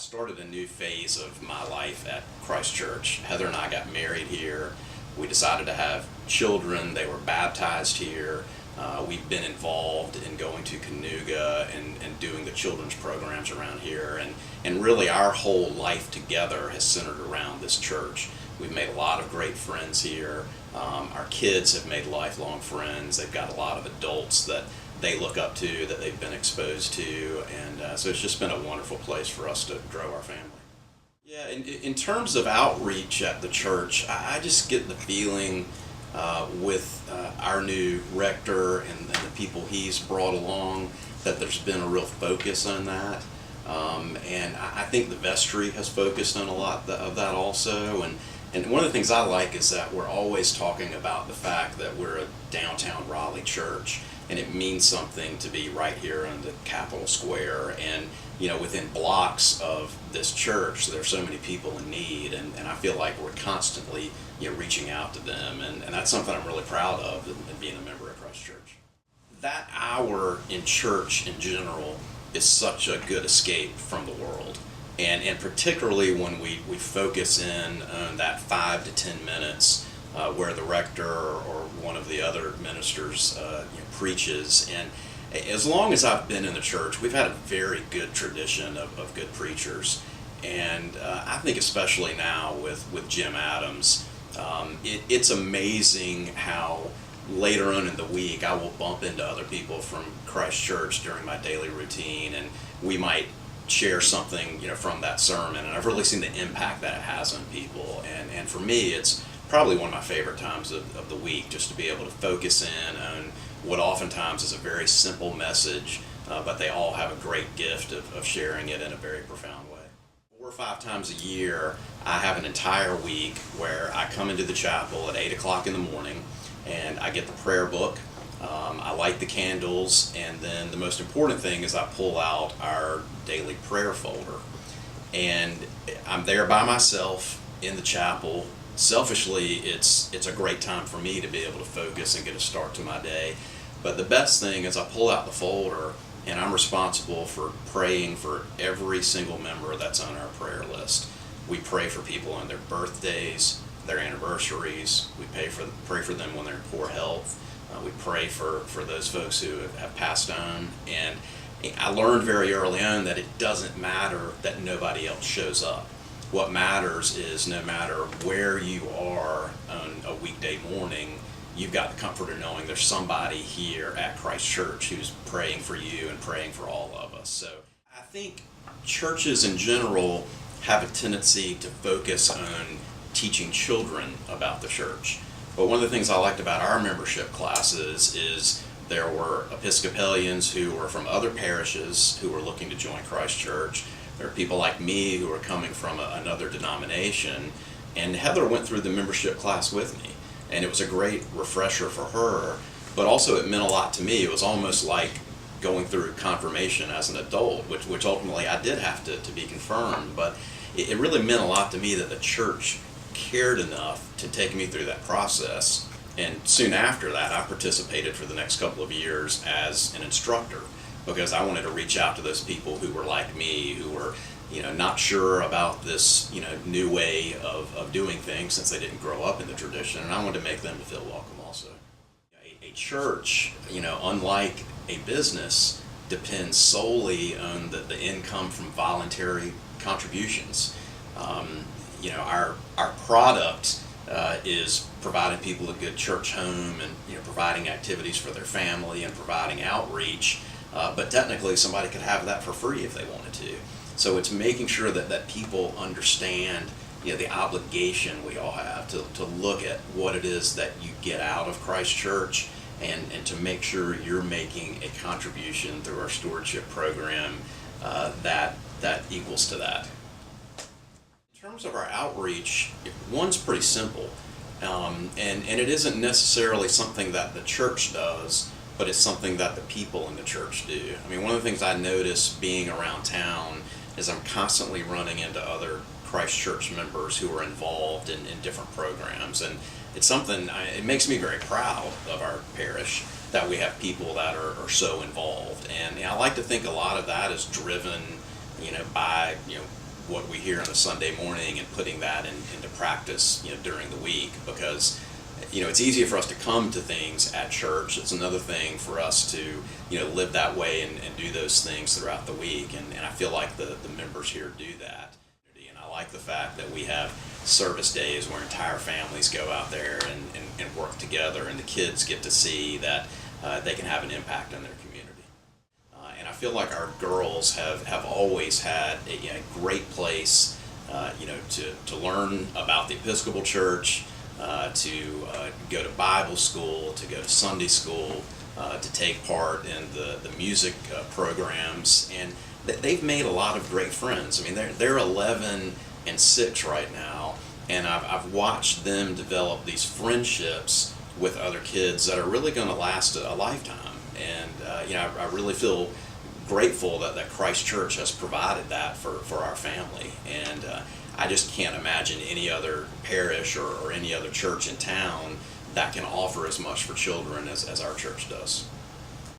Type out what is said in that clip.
started a new phase of my life at Christ Church. Heather and I got married here. We decided to have children. They were baptized here. We've been involved in going to Canuga and doing the children's programs around here. And really our whole life together has centered around this church. We've made a lot of great friends here. Our kids have made lifelong friends. They've got a lot of adults that they look up to, that they've been exposed to, and so it's just been a wonderful place for us to grow our family. Yeah, in terms of outreach at the church, I just get the feeling with our new rector and the people he's brought along that there's been a real focus on that. And I think the vestry has focused on a lot of that also. And one of the things I like is that we're always talking about the fact that we're a downtown Raleigh church, and it means something to be right here in the Capitol Square. And within blocks of this church, there's so many people in need, and I feel like we're constantly reaching out to them, and that's something I'm really proud of in being a member of Christ Church. That hour in church in general is such a good escape from the world. And particularly when we focus in on that 5 to 10 minutes where the rector or one of the other ministers preaches. And as long as I've been in the church, we've had a very good tradition of good preachers. And I think especially now with Jim Adams, it's amazing how later on in the week I will bump into other people from Christ Church during my daily routine, and we might share something from that sermon, and I've really seen the impact that it has on people. And for me, it's probably one of my favorite times of the week, just to be able to focus in on what oftentimes is a very simple message, but they all have a great gift of sharing it in a very profound way. 4 or 5 times a year, I have an entire week where I come into the chapel at 8 o'clock in the morning, and I get the prayer book. I light the candles, and then the most important thing is I pull out our daily prayer folder. And I'm there by myself in the chapel. Selfishly, it's a great time for me to be able to focus and get a start to my day. But the best thing is I pull out the folder, and I'm responsible for praying for every single member that's on our prayer list. We pray for people on their birthdays, their anniversaries. We pray for them when they're in poor health. We pray for those folks who have passed on. And I learned very early on that it doesn't matter that nobody else shows up. What matters is no matter where you are on a weekday morning, you've got the comfort of knowing there's somebody here at Christ Church who's praying for you and praying for all of us. So I think churches in general have a tendency to focus on teaching children about the church. But one of the things I liked about our membership classes is there were Episcopalians who were from other parishes who were looking to join Christ Church. There are people like me who are coming from another denomination. And Heather went through the membership class with me. And it was a great refresher for her. But also it meant a lot to me. It was almost like going through confirmation as an adult, which ultimately I did have to be confirmed. But it really meant a lot to me that the church cared enough to take me through that process. And soon after that, I participated for the next couple of years as an instructor, because I wanted to reach out to those people who were like me, who were not sure about this new way of doing things since they didn't grow up in the tradition, and I wanted to make them feel welcome also. A church, unlike a business, depends solely on the income from voluntary contributions. Our product is providing people a good church home, and providing activities for their family and providing outreach. But technically, somebody could have that for free if they wanted to. So it's making sure that people understand the obligation we all have to look at what it is that you get out of Christ Church, and to make sure you're making a contribution through our stewardship program that equals to that. In terms of our outreach, one's pretty simple, and it isn't necessarily something that the church does, but it's something that the people in the church do. I mean, one of the things I notice being around town is I'm constantly running into other Christ Church members who are involved in different programs, and it's something, it makes me very proud of our parish that we have people that are so involved. And I like to think a lot of that is driven by what we hear on a Sunday morning and putting that into practice, during the week, because it's easier for us to come to things at church. It's another thing for us to, live that way and do those things throughout the week. And I feel like the members here do that. And I like the fact that we have service days where entire families go out there and work together, and the kids get to see that they can have an impact on their community. And I feel like our girls have always had a great place, to learn about the Episcopal Church, to go to Bible school, to go to Sunday school, to take part in the music programs, and they've made a lot of great friends. I mean, they're 11 and 6 right now, and I've watched them develop these friendships with other kids that are really going to last a lifetime. And I really feel grateful that Christ Church has provided that for our family. And I just can't imagine any other parish or any other church in town that can offer as much for children as our church does.